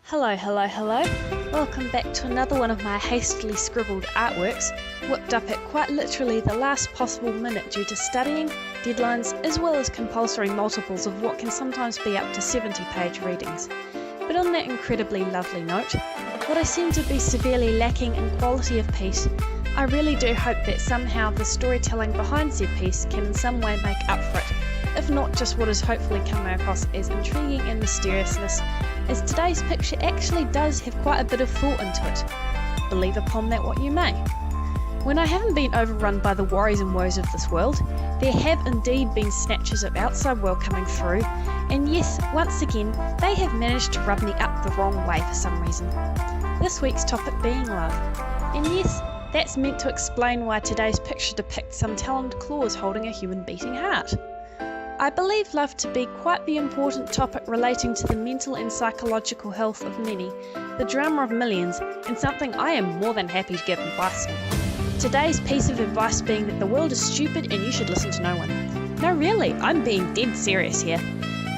Hello. Welcome back to another one of my hastily scribbled artworks, whipped up at quite literally the last possible minute due to studying, deadlines, as well as compulsory multiples of what can sometimes be up to 70-page readings. But on that incredibly lovely note, what I seem to be severely lacking in quality of piece, I really do hope that somehow the storytelling behind said piece can in some way make up for it, if not just what is hopefully coming across as intriguing and mysteriousness, as today's picture actually does have quite a bit of thought into it. Believe upon that what you may. When I haven't been overrun by the worries and woes of this world, there have indeed been snatches of outside world coming through, and yes, once again, they have managed to rub me up the wrong way for some reason. This week's topic being love. And yes, that's meant to explain why today's picture depicts some talented claws holding a human beating heart. I believe love to be quite the important topic relating to the mental and psychological health of many, the drama of millions, and something I am more than happy to give advice on. Today's piece of advice being that the world is stupid and you should listen to no one. No, really, I'm being dead serious here.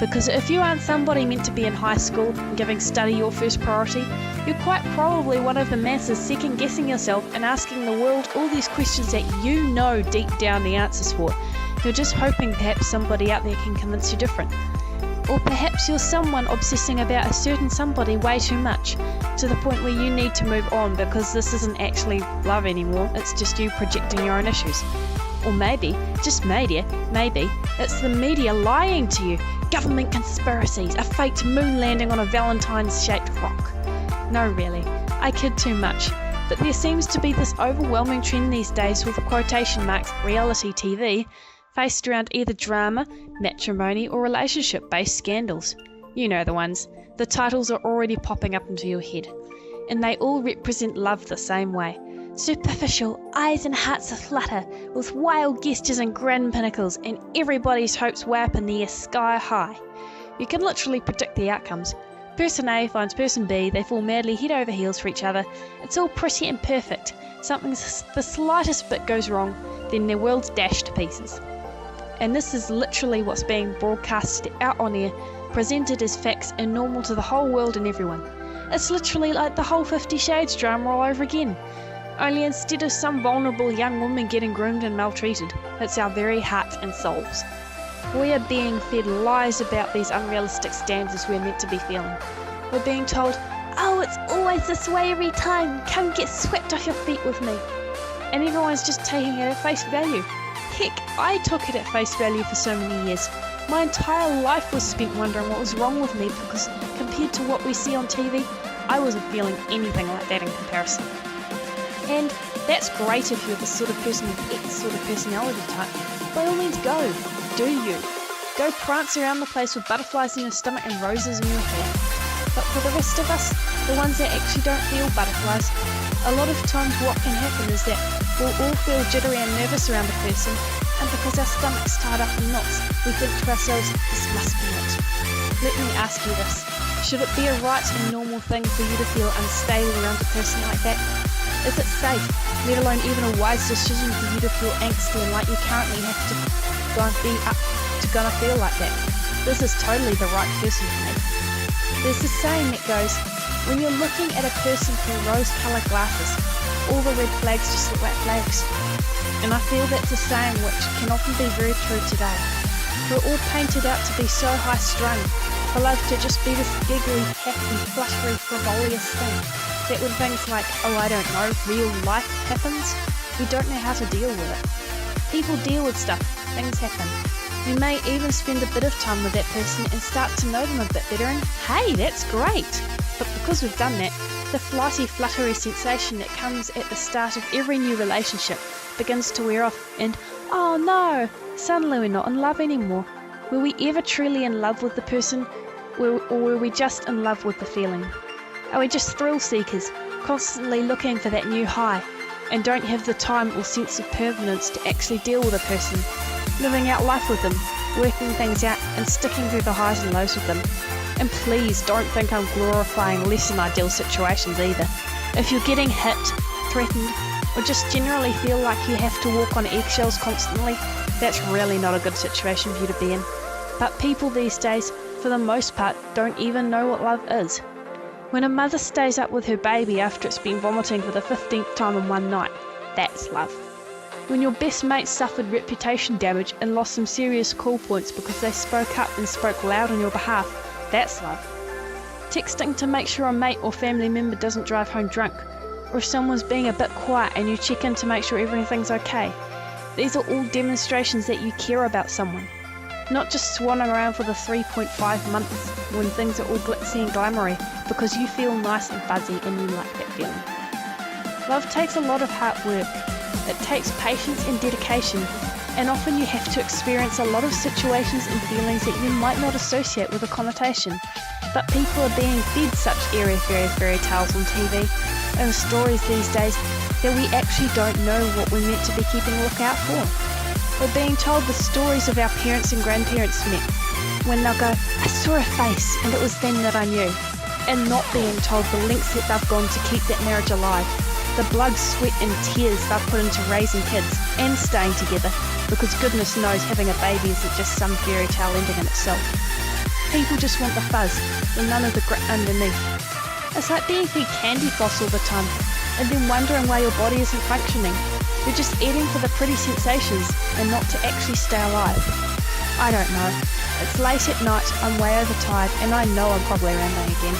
Because if you aren't somebody meant to be in high school and giving study your first priority, you're quite probably one of the masses second-guessing yourself and asking the world all these questions that you know deep down the answers for. You're just hoping perhaps somebody out there can convince you different. Or perhaps you're someone obsessing about a certain somebody way too much, to the point where you need to move on because this isn't actually love anymore, it's just you projecting your own issues. Or maybe, just maybe, it's the media lying to you, government conspiracies, a faked moon landing on a Valentine's-shaped rock. No, really, I kid too much. But there seems to be this overwhelming trend these days with quotation marks reality TV faced around either drama, matrimony or relationship-based scandals. You know the ones. The titles are already popping up into your head. And they all represent love the same way. Superficial, eyes and hearts aflutter, with wild gestures and grand pinnacles, and everybody's hopes way up in the air sky high. You can literally predict the outcomes. Person A finds person B, they fall madly head over heels for each other. It's all pretty and perfect. Something the slightest bit goes wrong, then their world's dashed to pieces. And this is literally what's being broadcast out on air, presented as facts and normal to the whole world and everyone. It's literally like the whole 50 Shades drama all over again. Only instead of some vulnerable young woman getting groomed and maltreated, it's our very hearts and souls. We are being fed lies about these unrealistic standards we're meant to be feeling. We're being told, oh, it's always this way every time, come get swept off your feet with me. And everyone's just taking it at face value. Heck, I took it at face value for so many years. My entire life was spent wondering what was wrong with me because compared to what we see on TV, I wasn't feeling anything like that in comparison. And that's great if you're the sort of person with X sort of personality type. By all means go. Do you. Go prance around the place with butterflies in your stomach and roses in your hair. But for the rest of us, the ones that actually don't feel butterflies, a lot of times what can happen is that we'll all feel jittery and nervous around a person, and because our stomach's tied up in knots, we think to ourselves, this must be it. Let me ask you this. Should it be a right and normal thing for you to feel unstable around a person like that? Is it safe, let alone even a wise decision for you to feel angsty and like you currently have to go and be up to gonna feel like that? This is totally the right person for me. There's this saying that goes, when you're looking at a person through rose-coloured glasses, all the red flags just look like flags. And I feel that's a saying which can often be very true today. We're all painted out to be so high-strung, for love to just be this giggly, happy, fluttery, frivolous thing. That when things like, oh I don't know, real life happens, we don't know how to deal with it. People deal with stuff, things happen. We may even spend a bit of time with that person and start to know them a bit better and hey, that's great! But because we've done that, the flighty, fluttery sensation that comes at the start of every new relationship begins to wear off and, oh no, suddenly we're not in love anymore. Were we ever truly in love with the person, or were we just in love with the feeling? Are we just thrill seekers, constantly looking for that new high, and don't have the time or sense of permanence to actually deal with a person, living out life with them, working things out and sticking through the highs and lows with them? And please don't think I'm glorifying less than ideal situations either. If you're getting hit, threatened, or just generally feel like you have to walk on eggshells constantly, that's really not a good situation for you to be in. But people these days, for the most part, don't even know what love is. When a mother stays up with her baby after it's been vomiting for the 15th time in one night, that's love. When your best mate suffered reputation damage and lost some serious call points because they spoke up and spoke loud on your behalf, that's love. Texting to make sure a mate or family member doesn't drive home drunk, or if someone's being a bit quiet and you check in to make sure everything's okay. These are all demonstrations that you care about someone, not just swanning around for the 3.5 months when things are all glitzy and glamoury because you feel nice and fuzzy and you like that feeling. Love takes a lot of hard work. It takes patience and dedication, and often you have to experience a lot of situations and feelings that you might not associate with a connotation. But people are being fed such airy fairy tales on TV and stories these days that we actually don't know what we're meant to be keeping a lookout for. We're being told the stories of our parents and grandparents met, when they'll go, I saw a face and it was then that I knew, and not being told the lengths that they've gone to keep that marriage alive, the blood, sweat and tears they've put into raising kids and staying together, because goodness knows having a baby isn't just some fairy tale ending in itself. People just want the fuzz and none of the grit underneath. It's like being fed candy floss all the time and then wondering why your body isn't functioning. You're just eating for the pretty sensations and not to actually stay alive. I don't know. It's late at night, I'm way overtired, and I know I'm probably rambling again.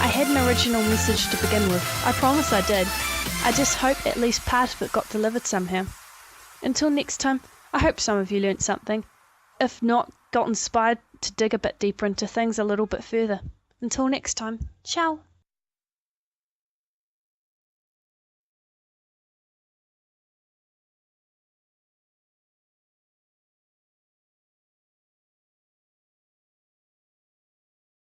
I had an original message to begin with. I promise I did. I just hope at least part of it got delivered somehow. Until next time, I hope some of you learnt something. If not, got inspired to dig a bit deeper into things a little bit further. Until next time, ciao!